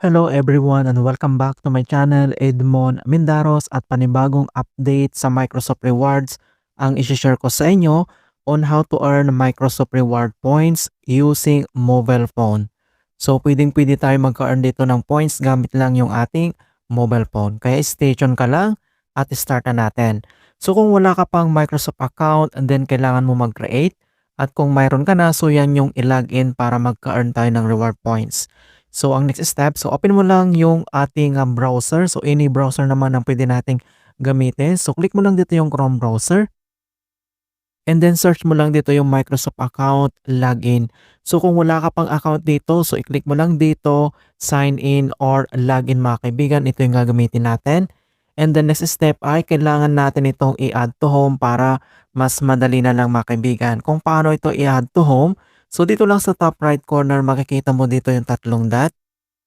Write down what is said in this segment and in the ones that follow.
Hello everyone and welcome back to my channel, Edmond Mindaros, at panibagong update sa Microsoft Rewards ang isi-share ko sa inyo on how to earn Microsoft Reward points using mobile phone. So pwedeng-pwede tayo magka-earn dito ng points gamit lang yung ating mobile phone. Kaya stay tuned ka lang at start na natin. So kung wala ka pang Microsoft account and then kailangan mo mag-create, at kung mayroon ka na, so yan yung i-login para magka-earn tayo ng reward points. So ang next step, so open mo lang yung ating browser. So any browser naman ang pwede nating gamitin. So click mo lang dito yung Chrome browser. And then search mo lang dito yung Microsoft account login. So kung wala ka pang account dito, so i-click mo lang dito, sign in or login mga kaibigan. Ito yung gagamitin natin. And the next step ay kailangan natin itong i-add to home para mas madali na lang mga kaibigan. Kung paano ito i-add to home, so dito lang sa top right corner makikita mo dito yung tatlong dot.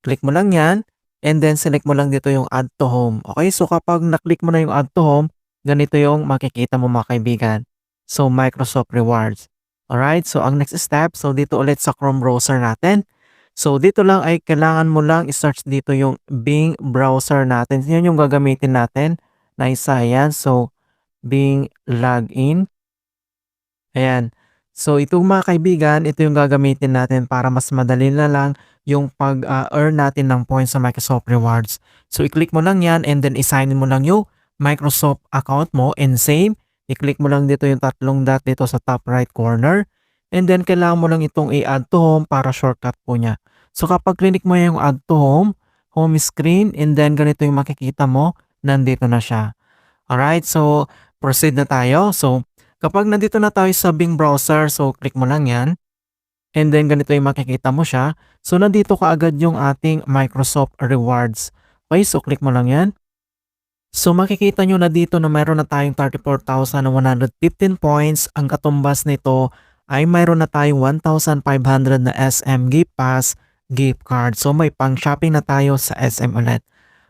Click mo lang yan and then select mo lang dito yung add to home. Okay, so kapag na-click mo na yung add to home, ganito yung makikita mo mga kaibigan. So Microsoft Rewards. Alright, so ang next step, so dito ulit sa Chrome browser natin. So dito lang ay kailangan mo lang i-search dito yung Bing browser natin. Yan yung gagamitin natin na isa. Ayan, so Bing login. Ayan. So ito mga kaibigan, ito yung gagamitin natin para mas madali na lang yung pag-earn natin ng points sa Microsoft Rewards. So i-click mo lang yan and then i-sign in mo lang yung Microsoft account mo and same. I-click mo lang dito yung tatlong dot dito sa top right corner. And then kailangan mo lang itong i-add to home para shortcut po niya. So kapag click mo yung add to home screen, and then ganito yung makikita mo, nandito na siya. Alright, so proceed na tayo. So kapag nandito na tayo sa Bing browser, so click mo lang yan. And then ganito yung makikita mo siya. So nandito kaagad yung ating Microsoft Rewards. Okay, so click mo lang yan. So makikita nyo na dito na mayroon na tayong 34,115 points. Ang katumbas nito ay mayroon na tayong 1,500 na SM gift pass gift card. So may pang shopping na tayo sa SM ulit.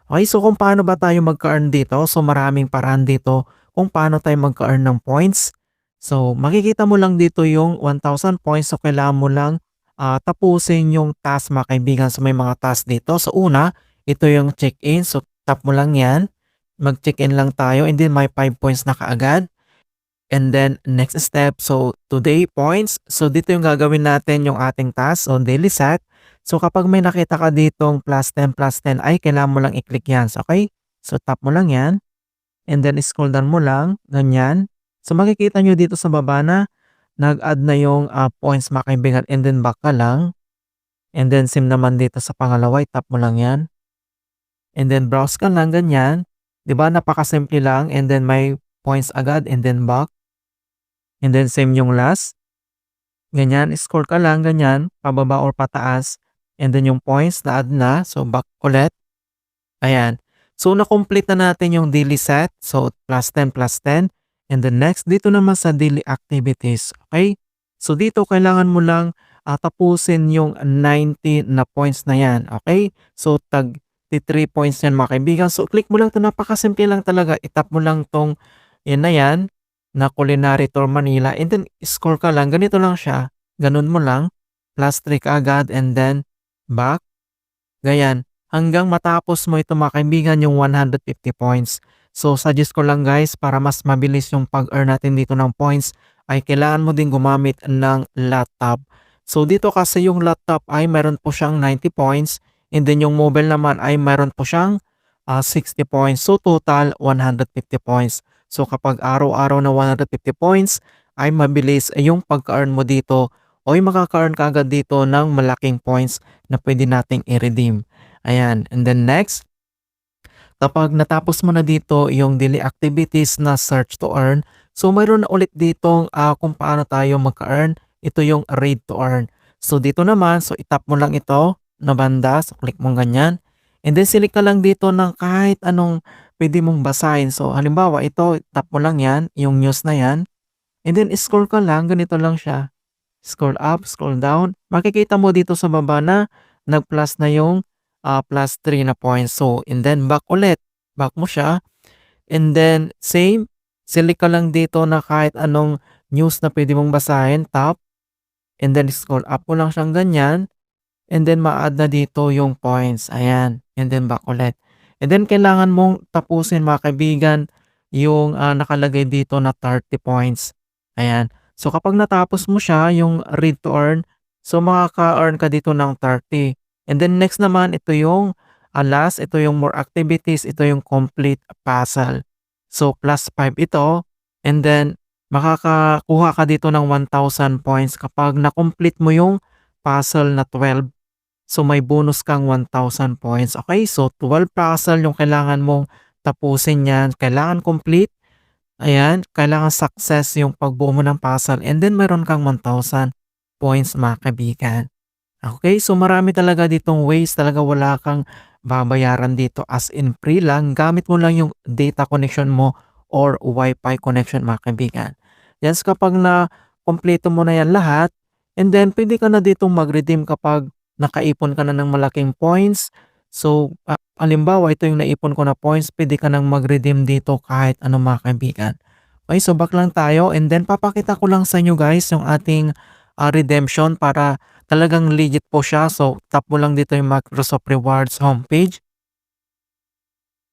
Okay, so kung paano ba tayo magka-earn dito? So maraming paraan dito kung paano tayo magka-earn ng points. So makikita mo lang dito yung 1,000 points. So kailangan mo lang tapusin yung task mga kaibigan. So may mga task dito. So una, ito yung check-in. So tap mo lang yan. Mag-check-in lang tayo and then may 5 points na kaagad. And then next step, so today points. So dito yung gagawin natin yung ating task on daily set. So kapag may nakita ka ditong plus 10 ay kailangan mo lang i-click yan. So, okay? So tap mo lang yan. And then scroll down mo lang. Ganyan. So makikita nyo dito sa baba na nag-add na yung points mga kaibigan. And then back ka lang. And then same naman dito sa pangalawa. Tap mo lang yan. And then browse ka lang ganyan. Diba napakasimple lang. And then may points agad. And then back. And then same yung last. Ganyan, scroll ka lang ganyan, pababa or pataas. And then yung points na add na, so back ulit. Ayan. So na-complete na natin yung daily set. So plus 10 plus 10. And then next, dito naman sa daily activities. Okay? So dito kailangan mo lang tapusin yung 90 na points na yan. Okay? So tag 3 points yan mga kaibigan. So click mo lang ito. Napakasimple lang talaga. Itap mo lang tong yan na yan na Culinary Tour Manila. And then score ka lang. Ganito lang siya. Ganun mo lang. Plus 3 ka agad and then back. Ganyan. Hanggang matapos mo ito mga kaibigan yung 150 points. So suggest ko lang guys para mas mabilis yung pag-earn natin dito ng points ay kailangan mo din gumamit ng laptop. So dito kasi yung laptop ay mayroon po siyang 90 points and then yung mobile naman ay mayroon po siyang 60 points. So total 150 points. So kapag araw-araw na 150 points ay mabilis yung pagka-earn mo dito o yung makaka-earn ka agad dito ng malaking points na pwede nating i-redeem. Ayan. And then next, kapag natapos mo na dito yung daily activities na search to earn, so mayroon na ulit ditong kung paano tayo magka-earn. Ito yung read to earn. So dito naman, so itap mo lang ito na banda. So click mo ganyan. And then select ka lang dito ng kahit anong pwede mong basahin. So halimbawa ito, tap mo lang yan, yung news na yan. And then scroll ka lang, ganito lang siya. Scroll up, scroll down. Makikita mo dito sa baba na nag-plus na yung plus 3 na points. So, and then back ulit. Back mo siya. And then, same. Select ka lang dito na kahit anong news na pwede mong basahin. Tap. And then, scroll up mo lang siyang ganyan. and then ma-add na dito yung points, ayan, and then back ulit. And then kailangan mong tapusin mga kaibigan yung, nakalagay dito na 30 points, ayan. So kapag natapos mo siya yung read to earn, so makaka-earn ka dito ng 30. And then next naman ito yung, last, ito yung more activities, ito yung complete puzzle. So +5 ito, and then makakakuha ka dito ng 1,000 points kapag na-complete mo yung puzzle na 12. So may bonus kang 1,000 points. Okay, so 12 puzzle yung kailangan mong tapusin yan. Kailangan complete. Ayan, kailangan success yung pagbuo mo ng puzzle, and then meron kang 1,000 points mga kaibigan. Okay, so marami talaga ditong ways, talaga wala kang babayaran dito, as in free lang, gamit mo lang yung data connection mo or Wi-Fi connection mga kaibigan. Yes, kapag na kompleto mo na yan lahat, and then pwede ka na ditong mag-redeem kapag nakaipon ka na ng malaking points. So, halimbawa ito yung naipon ko na points, pwede ka nang mag-redeem dito kahit ano mga kaibigan. Okay, so back lang tayo, and then papakita ko lang sa inyo guys yung ating redemption para talagang legit po siya. So, tap mo lang dito yung Microsoft Rewards homepage.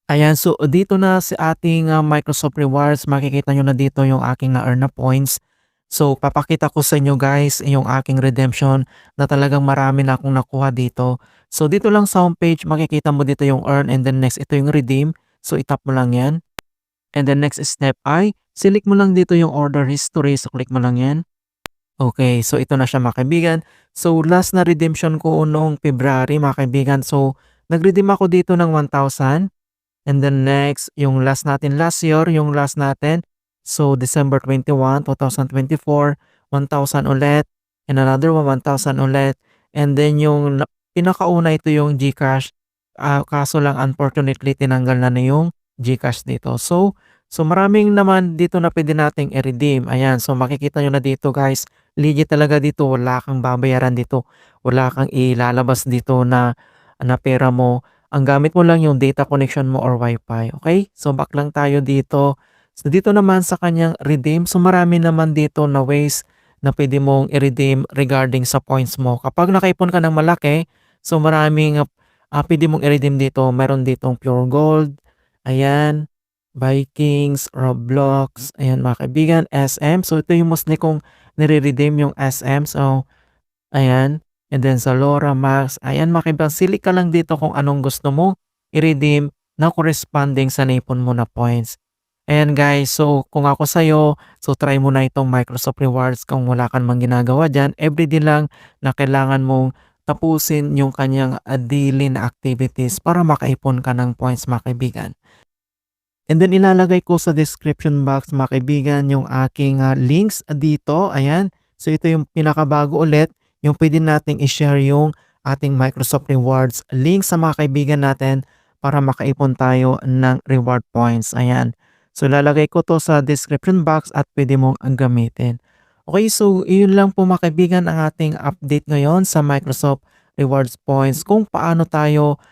Ayan, so dito na sa ating Microsoft Rewards, makikita nyo na dito yung aking na-earn na points. So, papakita ko sa inyo guys yung aking redemption na talagang marami na akong nakuha dito. So, dito lang sa homepage, makikita mo dito yung earn, and then next, ito yung redeem. So, itap mo lang yan. And then next step ay, select mo lang dito yung order history. So, click mo lang yan. Okay, so ito na siya mga kaibigan. So last na redemption ko noong February mga kaibigan. So nag-redeem ako dito ng 1,000. And then next, yung last natin last year, yung last natin. So December 21, 2024, 1,000 ulit. And another one, 1,000 ulit. And then yung pinakauna ito yung GCash. Kaso lang unfortunately tinanggal na yung GCash dito. So maraming naman dito na pwede nating i-redeem. Ayan, so makikita nyo na dito guys, legit talaga dito, wala kang babayaran dito, wala kang ilalabas dito na pera mo. Ang gamit mo lang yung data connection mo or Wi-Fi. Okay? So back lang tayo dito. So dito naman sa kanyang redeem, so marami naman dito na ways na pwede mong i-redeem regarding sa points mo. Kapag nakaipon ka ng malaki, so maraming pwede mong i-redeem dito. Meron ditong Pure Gold, ayan, Vikings, Roblox, ayan mga kaibigan, SM. So ito yung mostly kong nire-redeem yung SM. So ayan, and then sa Lora Max, ayan mga kaibigan, sili ka lang dito kung anong gusto mo i-redeem na corresponding sa naipon mo na points. Ayan guys, so kung ako sa'yo, so try mo na itong Microsoft Rewards kung wala ka namang ginagawa dyan. Everyday lang na kailangan mong tapusin yung kanyang daily na activities para makaipon ka ng points mga kaibigan. And then ilalagay ko sa description box mga kaibigan yung aking links dito. Ayan. So ito yung pinakabago ulit. Yung pwede nating i-share yung ating Microsoft Rewards link sa mga kaibigan natin para makaipon tayo ng reward points. Ayan. So lalagay ko to sa description box at pwede mong gamitin. Okay, so iyon lang po mga kaibigan ang ating update ngayon sa Microsoft Rewards Points kung paano tayo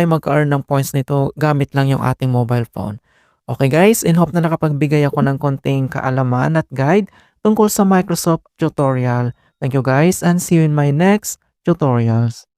mag-earn ng points nito gamit lang yung ating mobile phone. Okay guys, and hope na nakapagbigay ako ng konting kaalaman at guide tungkol sa Microsoft tutorial. Thank you guys and see you in my next tutorials.